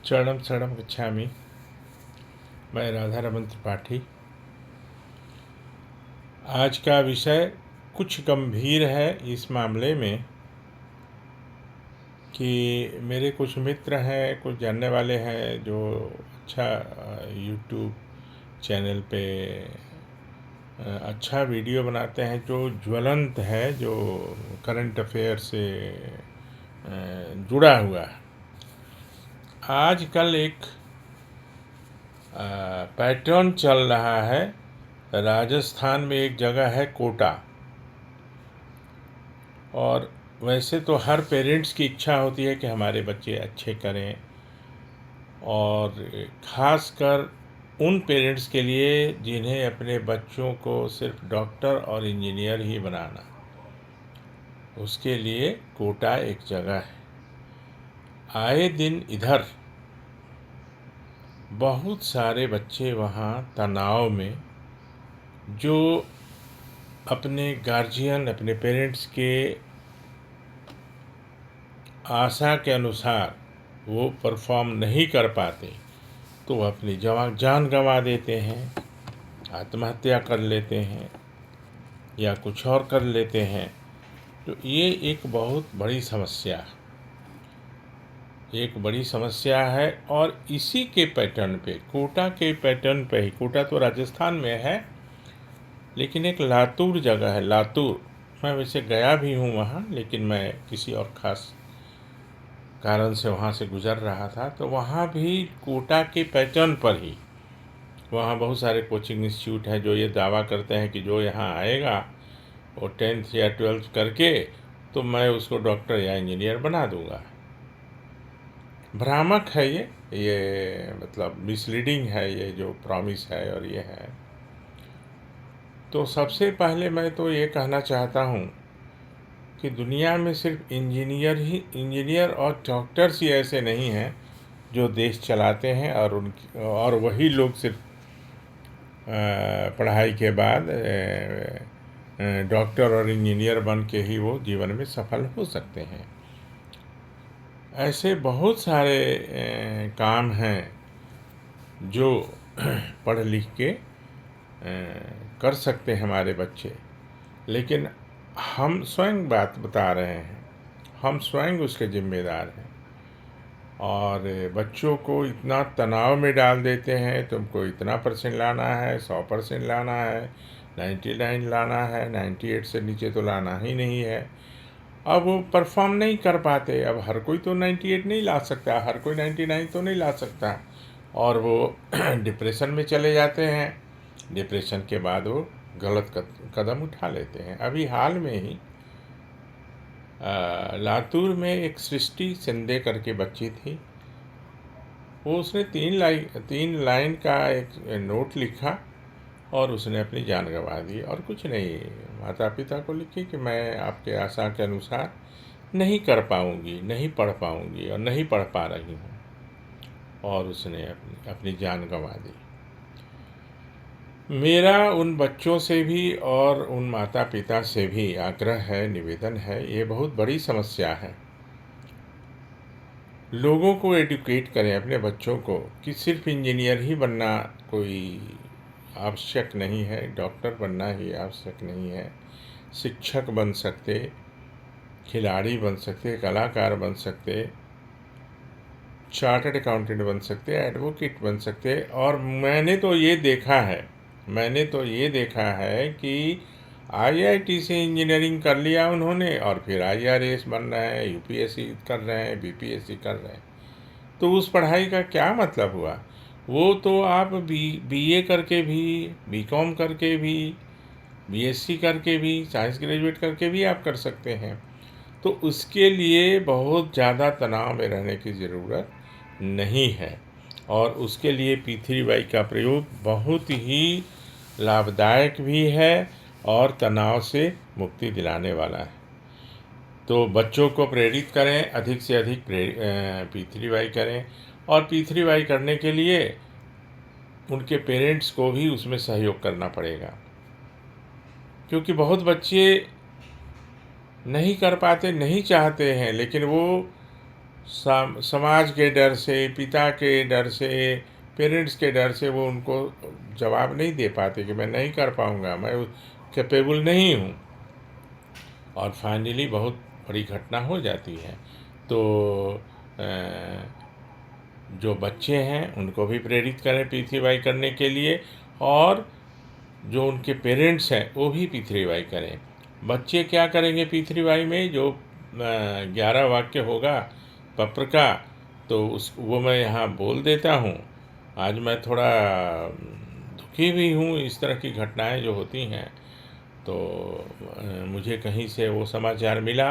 चरणम शरणम गच्छामि। मैं राधा रमन त्रिपाठी। आज का विषय कुछ गंभीर है इस मामले में कि मेरे कुछ मित्र हैं, कुछ जानने वाले हैं जो अच्छा यूट्यूब चैनल पे अच्छा वीडियो बनाते हैं, जो ज्वलंत है, जो करंट अफेयर से जुड़ा हुआ है। आजकल एक पैटर्न चल रहा है। राजस्थान में एक जगह है कोटा, और वैसे तो हर पेरेंट्स की इच्छा होती है कि हमारे बच्चे अच्छे करें, और ख़ासकर उन पेरेंट्स के लिए जिन्हें अपने बच्चों को सिर्फ डॉक्टर और इंजीनियर ही बनाना, उसके लिए कोटा एक जगह है। आए दिन इधर बहुत सारे बच्चे वहाँ तनाव में, जो अपने गार्जियन, अपने पेरेंट्स के आशा के अनुसार वो परफॉर्म नहीं कर पाते, तो वो अपनी जान गंवा देते हैं, आत्महत्या कर लेते हैं या कुछ और कर लेते हैं। तो ये एक बहुत बड़ी समस्या है, और इसी के पैटर्न पे, कोटा के पैटर्न पे ही, कोटा तो राजस्थान में है, लेकिन एक लातूर जगह है, लातूर। मैं वैसे गया भी हूँ वहाँ, लेकिन मैं किसी और ख़ास कारण से वहाँ से गुज़र रहा था। तो वहाँ भी कोटा के पैटर्न पर ही, वहाँ बहुत सारे कोचिंग इंस्टीट्यूट हैं जो ये दावा करते हैं कि जो यहाँ आएगा वो 10th या 12th करके, तो मैं उसको डॉक्टर या इंजीनियर बना दूँगा। भ्रामक है ये मतलब मिसलीडिंग है ये जो प्रॉमिस है और ये है। तो सबसे पहले मैं तो ये कहना चाहता हूँ कि दुनिया में सिर्फ इंजीनियर और डॉक्टर्स ही ऐसे नहीं हैं जो देश चलाते हैं, और वही लोग सिर्फ पढ़ाई के बाद डॉक्टर और इंजीनियर बन के ही वो जीवन में सफल हो सकते हैं। ऐसे बहुत सारे काम हैं जो पढ़ लिख के कर सकते हैं हमारे बच्चे, लेकिन हम स्वयं बात बता रहे हैं, हम स्वयं उसके जिम्मेदार हैं, और बच्चों को इतना तनाव में डाल देते हैं, तुमको इतना परसेंट लाना है, 100% लाना है, 99 लाना है, 98 से नीचे तो लाना ही नहीं है। अब वो परफॉर्म नहीं कर पाते। अब हर कोई तो 98 नहीं ला सकता, हर कोई 99 तो नहीं ला सकता, और वो डिप्रेशन में चले जाते हैं। डिप्रेशन के बाद वो गलत कदम उठा लेते हैं। अभी हाल में ही लातूर में एक सृष्टि सिंधे करके बच्ची थी, वो उसने 3 लाइन का एक नोट लिखा और उसने अपनी जान गंवा दी। और कुछ नहीं, माता पिता को लिखी कि मैं आपके आशा के अनुसार नहीं कर पाऊँगी, नहीं पढ़ पाऊँगी और नहीं पढ़ पा रही हूँ, और उसने अपनी जान गंवा दी। मेरा उन बच्चों से भी और उन माता पिता से भी आग्रह है, निवेदन है, ये बहुत बड़ी समस्या है। लोगों को एडुकेट करें, अपने बच्चों को, कि सिर्फ इंजीनियर ही बनना कोई आवश्यक नहीं है, डॉक्टर बनना ही आवश्यक नहीं है। शिक्षक बन सकते, खिलाड़ी बन सकते, कलाकार बन सकते, चार्टर्ड अकाउंटेंट बन सकते, एडवोकेट बन सकते। और मैंने तो ये देखा है कि आईआईटी से इंजीनियरिंग कर लिया उन्होंने, और फिर आईआरएस बन रहे हैं, यूपीएससी कर रहे हैं, बीपीएससी कर रहे हैं। तो उस पढ़ाई का क्या मतलब हुआ? वो तो आप बीए करके भी, बीकॉम करके भी, बीएससी करके भी, साइंस ग्रेजुएट करके भी आप कर सकते हैं। तो उसके लिए बहुत ज़्यादा तनाव में रहने की ज़रूरत नहीं है, और उसके लिए P3Y का प्रयोग बहुत ही लाभदायक भी है और तनाव से मुक्ति दिलाने वाला है। तो बच्चों को प्रेरित करें, अधिक से अधिक P3Y करें, और P3Y करने के लिए उनके पेरेंट्स को भी उसमें सहयोग करना पड़ेगा, क्योंकि बहुत बच्चे नहीं कर पाते, नहीं चाहते हैं, लेकिन वो समाज के डर से, पिता के डर से, पेरेंट्स के डर से वो उनको जवाब नहीं दे पाते कि मैं नहीं कर पाऊँगा, मैं कैपेबल नहीं हूँ, और फाइनली बहुत बड़ी घटना हो जाती है। तो जो बच्चे हैं उनको भी प्रेरित करें P3Y करने के लिए, और जो उनके पेरेंट्स हैं वो भी P3Y करें। बच्चे क्या करेंगे P3Y में, जो 11 वाक्य होगा पत्र का, तो वो मैं यहाँ बोल देता हूँ। आज मैं थोड़ा दुखी भी हूँ इस तरह की घटनाएं जो होती हैं। तो मुझे कहीं से वो समाचार मिला,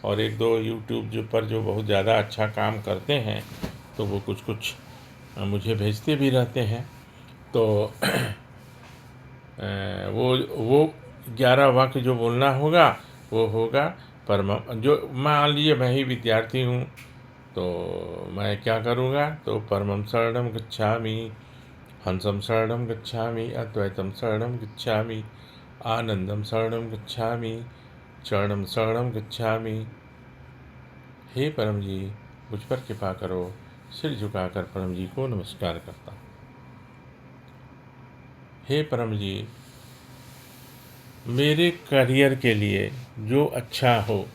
और एक दो यूट्यूब पर जो बहुत ज़्यादा अच्छा काम करते हैं, तो वो कुछ कुछ मुझे भेजते भी रहते हैं। तो वो 11 वाक्य जो बोलना होगा वो होगा जो मान लीजिए मैं ही विद्यार्थी हूँ, तो मैं क्या करूँगा, तो परमं शरणं गच्छामि, हंसं शरणं गच्छामि, अद्वैतं शरणं गच्छामि, आनंदं शरणं गच्छामि, चरणं शरणं गच्छामि। हे परम जी, मुझ पर कृपा करो। सिर झुकाकर परम जी को नमस्कार करता हूँ। हे परम जी, मेरे करियर के लिए जो अच्छा हो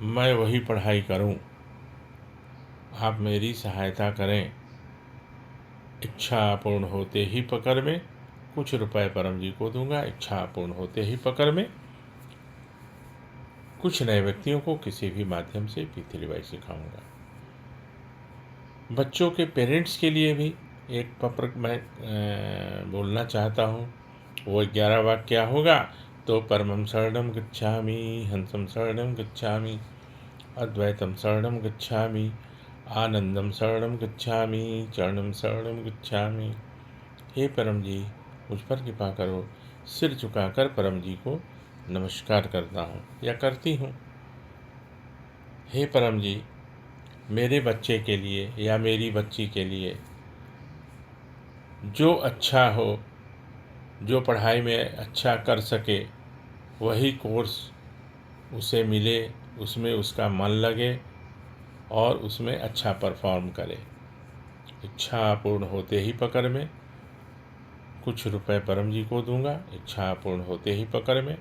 मैं वही पढ़ाई करूं। आप मेरी सहायता करें। इच्छा पूर्ण होते ही पकड़ में कुछ रुपए परम जी को दूंगा। इच्छा पूर्ण होते ही पकड़ में कुछ नए व्यक्तियों को किसी भी माध्यम से P3Y सिखाऊंगा। बच्चों के पेरेंट्स के लिए भी एक पत्र मैं बोलना चाहता हूँ। वो 11 वाक्य क्या होगा, तो परमं शरणं गच्छामि, हंसं शरणं गच्छामि, अद्वैतं शरणं गच्छामि, आनंदं शरणं गच्छामि, चरणं शरणं गच्छामि। हे परम जी, मुझ पर कृपा करो। सिर झुकाकर परम जी को नमस्कार करता हूँ या करती हूँ। हे परम जी, मेरे बच्चे के लिए या मेरी बच्ची के लिए जो अच्छा हो, जो पढ़ाई में अच्छा कर सके, वही कोर्स उसे मिले, उसमें उसका मन लगे और उसमें अच्छा परफॉर्म करे। इच्छा पूर्ण होते ही पकड़ में कुछ रुपए परम जी को दूंगा। इच्छा पूर्ण होते ही पकड़ में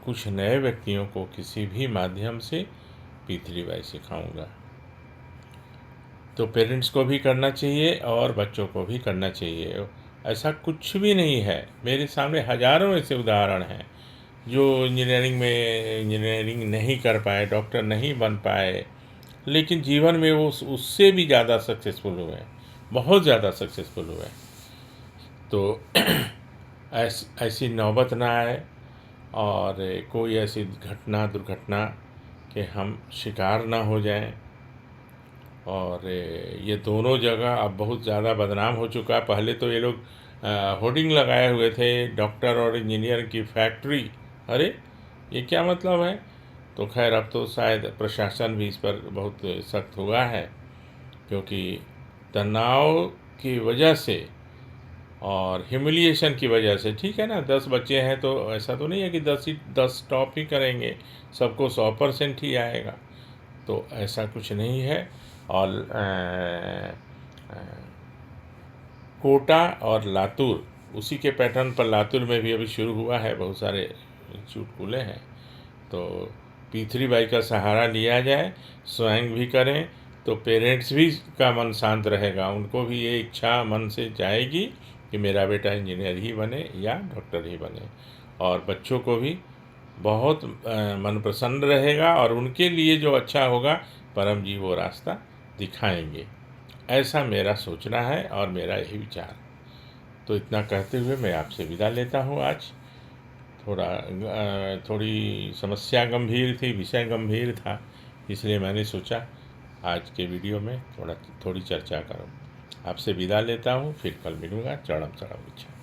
कुछ नए व्यक्तियों को किसी भी माध्यम से P3Y सिखाऊंगा। तो पेरेंट्स को भी करना चाहिए और बच्चों को भी करना चाहिए। ऐसा कुछ भी नहीं है, मेरे सामने हजारों ऐसे उदाहरण हैं जो इंजीनियरिंग नहीं कर पाए, डॉक्टर नहीं बन पाए, लेकिन जीवन में वो उससे भी ज़्यादा सक्सेसफुल हुए, बहुत ज़्यादा सक्सेसफुल हुए। तो ऐसी नौबत ना आए और कोई ऐसी दुर्घटना के हम शिकार ना हो जाएं। और ये दोनों जगह अब बहुत ज़्यादा बदनाम हो चुका है। पहले तो ये लोग होर्डिंग लगाए हुए थे, डॉक्टर और इंजीनियर की फैक्ट्री। अरे ये क्या मतलब है? तो खैर अब तो शायद प्रशासन भी इस पर बहुत सख्त हुआ है, क्योंकि तनाव की वजह से और ह्यूमिलिएशन की वजह से, ठीक है ना, 10 बच्चे हैं तो ऐसा तो नहीं है कि 10 टॉप ही करेंगे, सबको 100% ही आएगा। तो ऐसा कुछ नहीं है। और कोटा और लातूर, उसी के पैटर्न पर लातूर में भी अभी शुरू हुआ है, बहुत सारे इंस्टीट्यूट खुले हैं। तो P3Y का सहारा लिया जाए, स्वयं भी करें, तो पेरेंट्स भी का मन शांत रहेगा, उनको भी ये इच्छा मन से जाएगी कि मेरा बेटा इंजीनियर ही बने या डॉक्टर ही बने, और बच्चों को भी बहुत मन प्रसन्न रहेगा, और उनके लिए जो अच्छा होगा परम जी वो रास्ता दिखाएंगे। ऐसा मेरा सोचना है और मेरा यही विचार। तो इतना कहते हुए मैं आपसे विदा लेता हूँ। आज थोड़ी समस्या गंभीर थी, विषय गंभीर था, इसलिए मैंने सोचा आज के वीडियो में थोड़ी चर्चा करूँ। आपसे विदा लेता हूँ, फिर कल मिलूँगा। चरणम शरणम।